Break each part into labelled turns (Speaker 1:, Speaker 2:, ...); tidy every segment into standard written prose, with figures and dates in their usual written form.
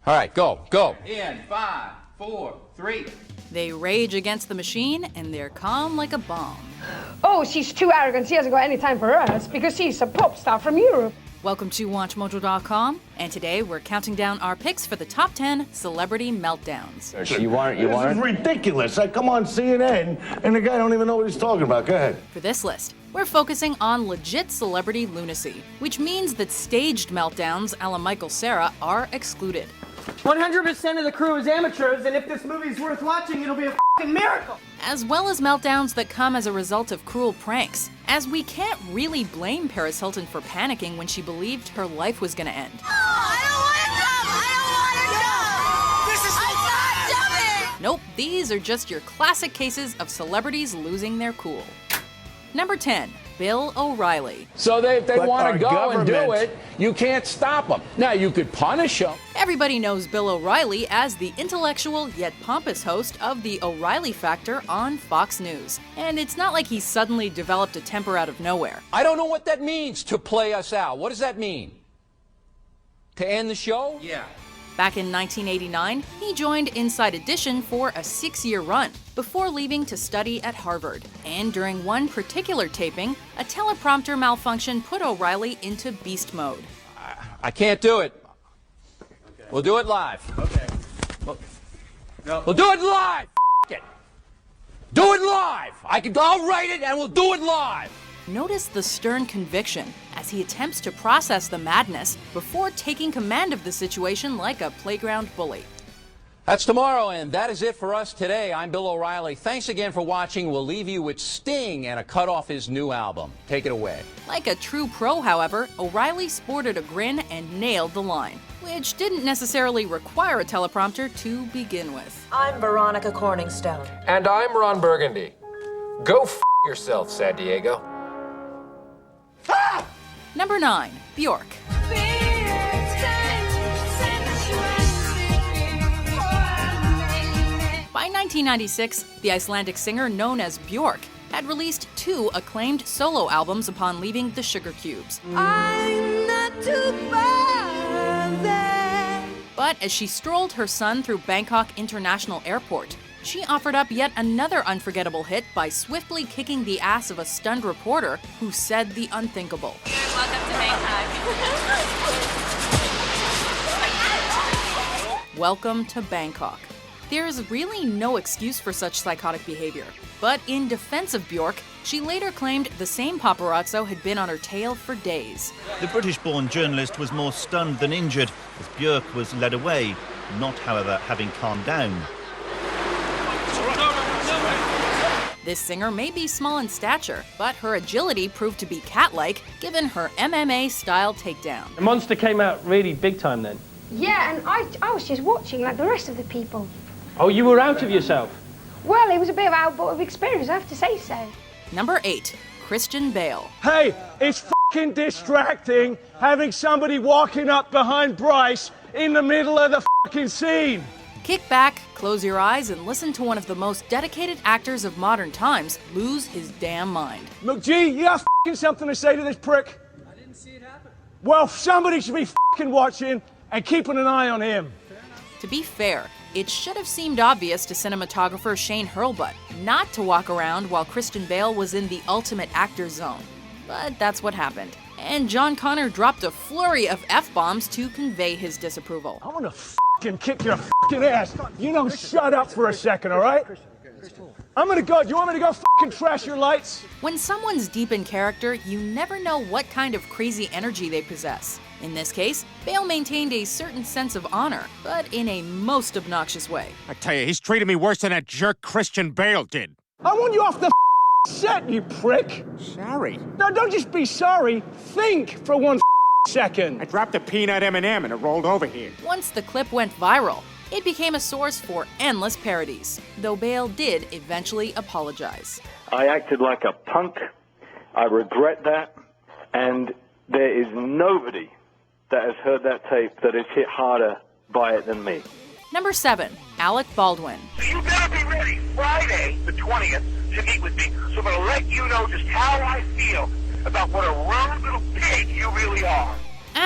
Speaker 1: All right, go.
Speaker 2: In 5, 4, 3.
Speaker 3: They rage against the machine, and they're calm like a bomb.
Speaker 4: Oh, she's too arrogant. She hasn't got any time for us because she's a pop star from Europe.
Speaker 3: Welcome to WatchMojo.com, and today we're counting down our picks for the top 10 Celebrity Meltdowns.
Speaker 5: This is
Speaker 6: ridiculous. I come on CNN, and the guy don't even know what he's talking about. Go ahead.
Speaker 3: For this list, we're focusing on legit celebrity lunacy, which means that staged meltdowns a la Michael Cera are excluded.
Speaker 7: 100% of the crew is amateurs, and if this movie's worth watching, it'll be a f***ing miracle!
Speaker 3: As well as meltdowns that come as a result of cruel pranks, as we can't really blame Paris Hilton for panicking when she believed her life was gonna end.
Speaker 8: Oh, I don't want to jump! I don't want to jump! This is I'm not jumping!
Speaker 3: Nope, these are just your classic cases of celebrities losing their cool. Number 10. Bill O'Reilly.
Speaker 1: So if they want to go and do
Speaker 6: government-
Speaker 1: it, you can't stop them. Now, you could punish them.
Speaker 3: Everybody knows Bill O'Reilly as the intellectual yet pompous host of The O'Reilly Factor on Fox News. And it's not like he suddenly developed a temper out of nowhere.
Speaker 1: I don't know what that means, to play us out. What does that mean? To end the show?
Speaker 2: Yeah.
Speaker 3: Back in 1989, he joined Inside Edition for a 6-year run before leaving to study at Harvard. And during one particular taping, a teleprompter malfunction put O'Reilly into beast mode.
Speaker 1: I can't do it.
Speaker 2: Okay.
Speaker 1: We'll do it live.
Speaker 2: Okay.
Speaker 1: We'll do it live. F it. Do it live. I'll write it and we'll do it live.
Speaker 3: Notice the stern conviction as he attempts to process the madness before taking command of the situation like a playground bully.
Speaker 1: That's tomorrow, and that is it for us today. I'm Bill O'Reilly. Thanks again for watching. We'll leave you with Sting and a cut off his new album. Take it away.
Speaker 3: Like a true pro, however, O'Reilly sported a grin and nailed the line, which didn't necessarily require a teleprompter to begin with.
Speaker 9: I'm Veronica Corningstone.
Speaker 10: And I'm Ron Burgundy. Go f yourself, San Diego.
Speaker 3: Number 9. Bjork. By 1996, the Icelandic singer known as Bjork had released 2 acclaimed solo albums upon leaving the Sugar Cubes.
Speaker 8: I'm not too bothered.
Speaker 3: But as she strolled her son through Bangkok International Airport, she offered up yet another unforgettable hit by swiftly kicking the ass of a stunned reporter who said the unthinkable.
Speaker 8: Welcome to Bangkok.
Speaker 3: Welcome to Bangkok. There's really no excuse for such psychotic behavior. But in defense of Bjork, she later claimed the same paparazzo had been on her tail for days.
Speaker 11: The British-born journalist was more stunned than injured as Bjork was led away, not, however, having calmed down.
Speaker 3: This singer may be small in stature, but her agility proved to be cat-like given her MMA-style takedown.
Speaker 7: The monster came out really big time then.
Speaker 4: Yeah, and I was just watching like the rest of the people.
Speaker 7: Oh, you were out of yourself?
Speaker 4: Well, it was a bit of outboard of experience, I have to say so.
Speaker 3: Number 8. Christian Bale.
Speaker 12: Hey, it's f***ing distracting having somebody walking up behind Bryce in the middle of the f***ing scene.
Speaker 3: Kick back, close your eyes, and listen to one of the most dedicated actors of modern times lose his damn mind.
Speaker 12: McGee, you got f***ing something to say to this prick?
Speaker 7: I didn't see it happen.
Speaker 12: Well, somebody should be f***ing watching and keeping an eye on him.
Speaker 3: To be fair, it should have seemed obvious to cinematographer Shane Hurlbut not to walk around while Christian Bale was in the ultimate actor zone. But that's what happened. And John Connor dropped a flurry of F-bombs to convey his disapproval.
Speaker 12: I'm gonna f***ing kick your f***ing ass. You don't shut up for a second, all right? I'm gonna go. Do you want me to go f***ing trash your lights?
Speaker 3: When someone's deep in character, you never know what kind of crazy energy they possess. In this case, Bale maintained a certain sense of honor, but in a most obnoxious way.
Speaker 13: I tell you, he's treated me worse than that jerk Christian Bale did.
Speaker 12: I want you off the set, you prick.
Speaker 13: Sorry.
Speaker 12: No, don't just be sorry. Think for one second.
Speaker 13: I dropped a peanut M&M and it rolled over here.
Speaker 3: Once the clip went viral, it became a source for endless parodies, though Bale did eventually apologize.
Speaker 14: I acted like a punk. I regret that. And there is nobody that has heard that tape that is hit harder by it than me.
Speaker 3: Number 7. Alec Baldwin.
Speaker 15: You better be ready Friday, the 20th, to meet with me. So I'm going to let you know just how I feel about what a rude little pig you really are.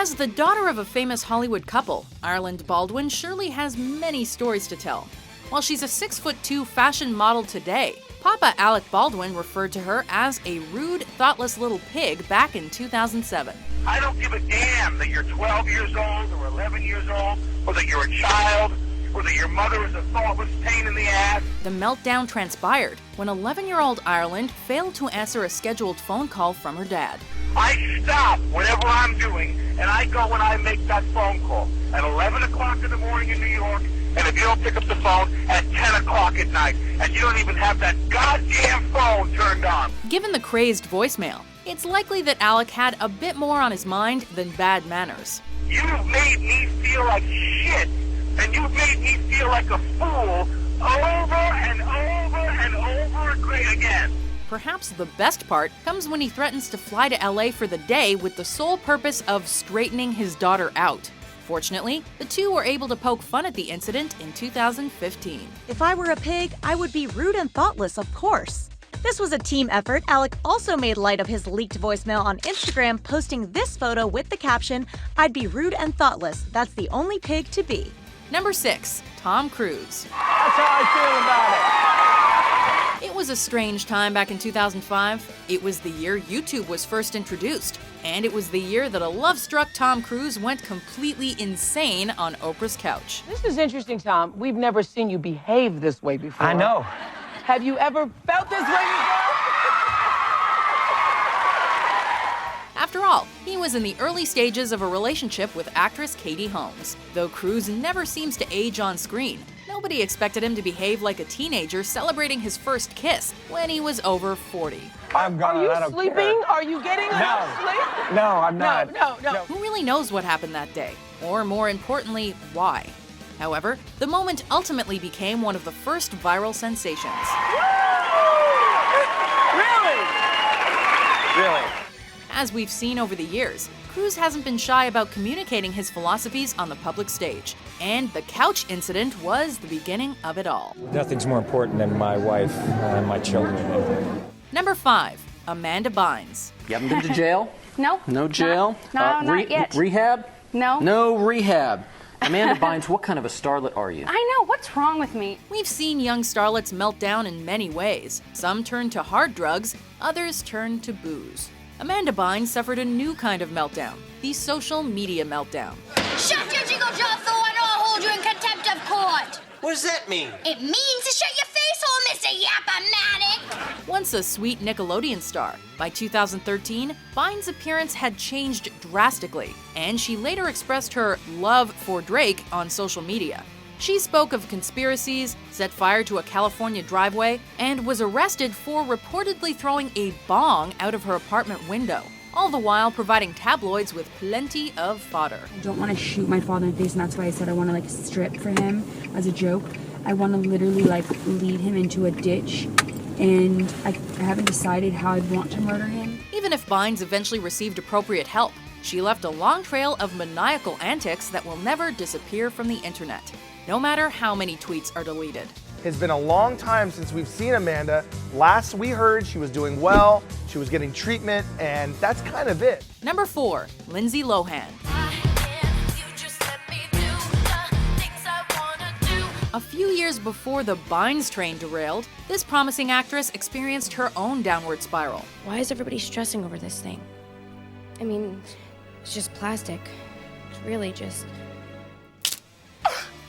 Speaker 3: As the daughter of a famous Hollywood couple, Ireland Baldwin surely has many stories to tell. While she's a 6'2" fashion model today, Papa Alec Baldwin referred to her as a rude, thoughtless little pig back in 2007.
Speaker 15: I don't give a damn that you're 12 years old or 11 years old, or that you're a child, or that your mother is a thoughtless pain in the ass.
Speaker 3: The meltdown transpired when 11-year-old Ireland failed to answer a scheduled phone call from her dad.
Speaker 15: I stop whatever I'm doing, and I go when I make that phone call at 11 o'clock in the morning in New York, and if you don't pick up the phone at 10 o'clock at night, and you don't even have that goddamn phone turned on.
Speaker 3: Given the crazed voicemail, it's likely that Alec had a bit more on his mind than bad manners.
Speaker 15: You've made me feel like shit, and you've made me feel like a fool over and over and over again.
Speaker 3: Perhaps the best part comes when he threatens to fly to LA for the day with the sole purpose of straightening his daughter out. Fortunately, the two were able to poke fun at the incident in 2015.
Speaker 5: If I were a pig, I would be rude and thoughtless, of course. This was a team effort. Alec also made light of his leaked voicemail on Instagram, posting this photo with the caption, "I'd be rude and thoughtless. That's the only pig to be."
Speaker 3: Number 6, Tom Cruise.
Speaker 12: That's how I feel about it.
Speaker 3: It was a strange time back in 2005. It was the year YouTube was first introduced. And it was the year that a love-struck Tom Cruise went completely insane on Oprah's couch.
Speaker 16: This is interesting, Tom. We've never seen you behave this way before.
Speaker 12: I know.
Speaker 16: Have you ever felt this way before?
Speaker 3: After all, he was in the early stages of a relationship with actress Katie Holmes. Though Cruise never seems to age on screen, nobody expected him to behave like a teenager celebrating his first kiss when he was over 40.
Speaker 16: Are you sleeping? Are you getting enough sleep?
Speaker 12: No, I'm not.
Speaker 16: No.
Speaker 3: Who really knows what happened that day? Or more importantly, why? However, the moment ultimately became one of the first viral sensations.
Speaker 12: Really?
Speaker 3: As we've seen over the years, Cruise hasn't been shy about communicating his philosophies on the public stage. And the couch incident was the beginning of it all.
Speaker 17: Nothing's more important than my wife and my children.
Speaker 3: Number 5, Amanda Bynes.
Speaker 1: You haven't been to jail?
Speaker 18: No.
Speaker 1: No jail?
Speaker 18: No, not yet.
Speaker 1: Rehab?
Speaker 18: No.
Speaker 1: No rehab. Amanda Bynes, what kind of a starlet are you?
Speaker 18: I know. What's wrong with me?
Speaker 3: We've seen young starlets melt down in many ways. Some turn to hard drugs, others turn to booze. Amanda Bynes suffered a new kind of meltdown, the social media meltdown.
Speaker 8: Shut your jiggle job, or I'll hold you in contempt of court.
Speaker 19: What does that mean?
Speaker 8: It means to shut your face hole, Mr. Yappa-matic.
Speaker 3: Once a sweet Nickelodeon star, by 2013, Bynes' appearance had changed drastically, and she later expressed her love for Drake on social media. She spoke of conspiracies, set fire to a California driveway, and was arrested for reportedly throwing a bong out of her apartment window, all the while providing tabloids with plenty of fodder.
Speaker 20: I don't want to shoot my father in the face, and that's why I said I want to strip for him as a joke. I want to literally lead him into a ditch, and I haven't decided how I'd want to murder him.
Speaker 3: Even if Bynes eventually received appropriate help, she left a long trail of maniacal antics that will never disappear from the internet, no matter how many tweets are deleted.
Speaker 12: It's been a long time since we've seen Amanda. Last we heard, she was doing well, she was getting treatment, and that's kind of it.
Speaker 3: Number 4, Lindsay Lohan. A few years before the Bynes train derailed, this promising actress experienced her own downward spiral.
Speaker 21: Why is everybody stressing over this thing? I mean, it's just plastic. It's really just...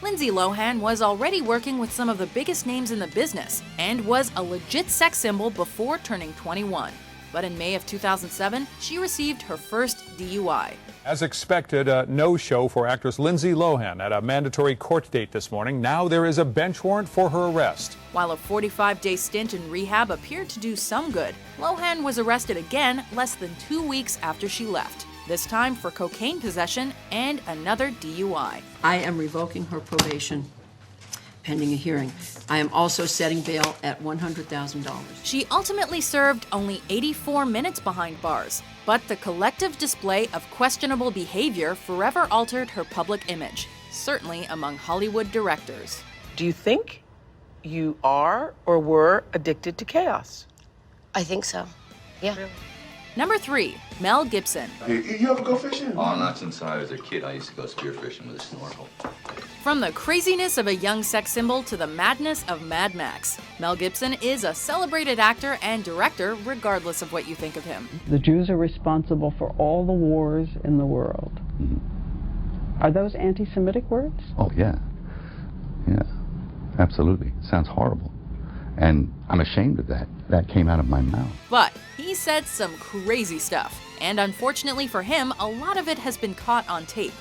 Speaker 3: Lindsay Lohan was already working with some of the biggest names in the business and was a legit sex symbol before turning 21. But in May of 2007, she received her first DUI.
Speaker 22: As expected, a no-show for actress Lindsay Lohan at a mandatory court date this morning. Now there is a bench warrant for her arrest.
Speaker 3: While a 45-day stint in rehab appeared to do some good, Lohan was arrested again less than 2 weeks after she left, this time for cocaine possession and another DUI.
Speaker 23: I am revoking her probation pending a hearing. I am also setting bail at $100,000.
Speaker 3: She ultimately served only 84 minutes behind bars, but the collective display of questionable behavior forever altered her public image, certainly among Hollywood directors.
Speaker 16: Do you think you are or were addicted to chaos?
Speaker 21: I think so. Yeah.
Speaker 16: Really?
Speaker 3: Number 3, Mel Gibson.
Speaker 2: You ever go fishing? Oh, not since I was a kid. I used to go spearfishing with a snorkel.
Speaker 3: From the craziness of a young sex symbol to the madness of Mad Max, Mel Gibson is a celebrated actor and director regardless of what you think of him.
Speaker 6: The Jews are responsible for all the wars in the world. Are those anti-Semitic words?
Speaker 2: Oh, yeah. Yeah, absolutely. Sounds horrible. And I'm ashamed of that. That came out of my mouth.
Speaker 3: But he said some crazy stuff, and unfortunately for him, a lot of it has been caught on tape.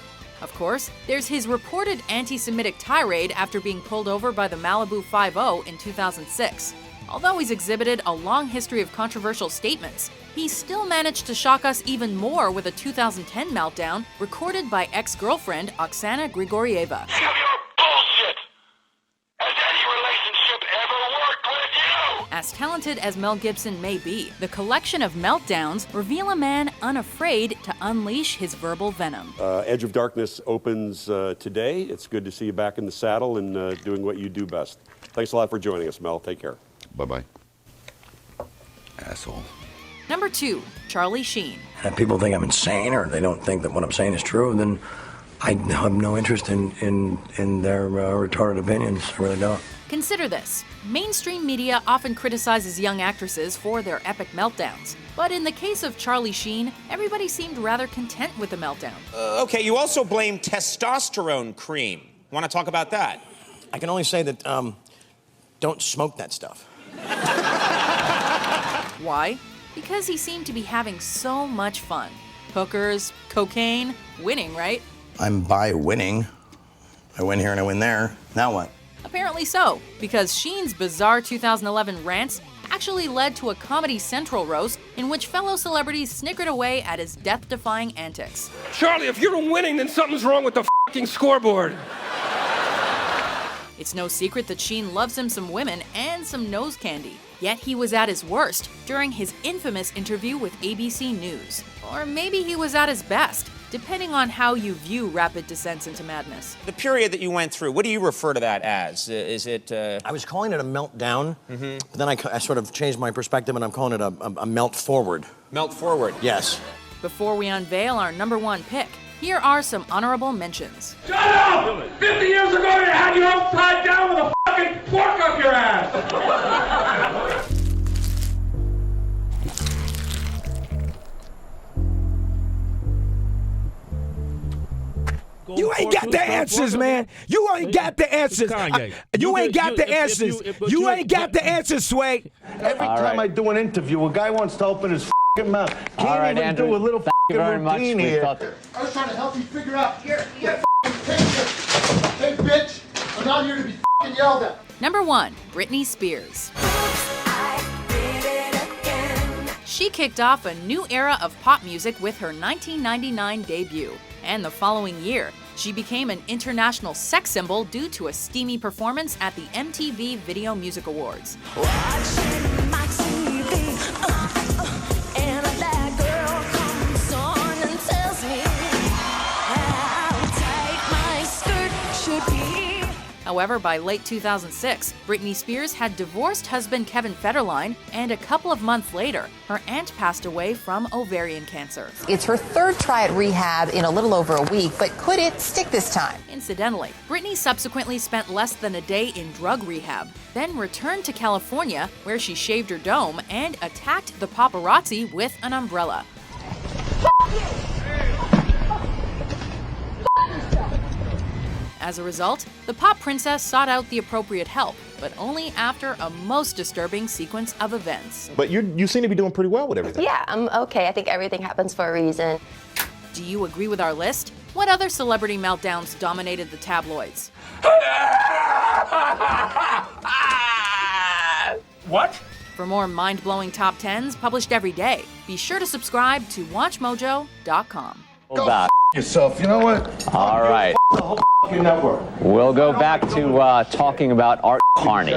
Speaker 3: Of course, there's his reported anti-Semitic tirade after being pulled over by the Malibu 5-0 in 2006. Although he's exhibited a long history of controversial statements, he still managed to shock us even more with a 2010 meltdown recorded by ex-girlfriend Oksana Grigorieva.
Speaker 15: Bullshit! Has any relationship ever worked with you?
Speaker 3: As talented as Mel Gibson may be, the collection of meltdowns reveal a man unafraid to unleash his verbal venom.
Speaker 19: Edge of Darkness opens today. It's good to see you back in the saddle and doing what you do best. Thanks a lot for joining us, Mel. Take care.
Speaker 2: Bye-bye. Asshole.
Speaker 3: Number 2, Charlie Sheen.
Speaker 24: If people think I'm insane or they don't think that what I'm saying is true, then I have no interest in their retarded opinions. I really don't.
Speaker 3: Consider this. Mainstream media often criticizes young actresses for their epic meltdowns. But in the case of Charlie Sheen, everybody seemed rather content with the meltdown.
Speaker 25: Okay, you also blame testosterone cream. Want to talk about that?
Speaker 24: I can only say that don't smoke that stuff.
Speaker 3: Why? Because he seemed to be having so much fun. Hookers, cocaine, winning, right?
Speaker 24: I'm by winning. I win here and I win there. Now what?
Speaker 3: Apparently so, because Sheen's bizarre 2011 rants actually led to a Comedy Central roast in which fellow celebrities snickered away at his death-defying antics.
Speaker 26: Charlie, if you're winning, then something's wrong with the f***ing scoreboard.
Speaker 3: It's no secret that Sheen loves him some women and some nose candy. Yet he was at his worst during his infamous interview with ABC News. Or maybe he was at his best, depending on how you view rapid descents into mad-ness.
Speaker 25: The period that you went through, what do you refer to that as? Is it...
Speaker 24: I was calling it a meltdown, but then I sort of changed my perspective and I'm calling it a melt forward.
Speaker 25: Melt forward?
Speaker 24: Yes.
Speaker 3: Before we unveil our number 1 pick, here are some honorable mentions.
Speaker 26: Shut up! 50 years ago, you had you upside down with a fucking fork up your ass!
Speaker 12: You ain't got the answers, man. You ain't got the answers. You ain't got the answers. You ain't got the answers, Sway.
Speaker 27: Every time I do an interview, a guy wants to open his f***ing mouth. Can't even do a little f***ing routine here.
Speaker 28: I was trying to help you figure out. Here, f***ing take this. Hey, bitch, I'm not here to be f***ing yelled at.
Speaker 3: Number 1, Britney Spears. She kicked off a new era of pop music with her 1999 debut. And the following year, she became an international sex symbol due to a steamy performance at the MTV Video Music Awards. However, by late 2006, Britney Spears had divorced husband Kevin Federline, and a couple of months later, her aunt passed away from ovarian cancer.
Speaker 29: It's her third try at rehab in a little over a week, but could it stick this time?
Speaker 3: Incidentally, Britney subsequently spent less than a day in drug rehab, then returned to California, where she shaved her dome and attacked the paparazzi with an umbrella. As a result, the pop princess sought out the appropriate help, but only after a most disturbing sequence of events.
Speaker 30: But you seem to be doing pretty well with everything.
Speaker 31: Yeah, I'm okay. I think everything happens for a reason.
Speaker 3: Do you agree with our list? What other celebrity meltdowns dominated the tabloids?
Speaker 26: What?
Speaker 3: For more mind-blowing top 10s published every day, be sure to subscribe to WatchMojo.com.
Speaker 32: Go back
Speaker 27: yourself. You know what?
Speaker 32: All right.
Speaker 27: The whole network.
Speaker 32: We'll go back to talking about Art Carney.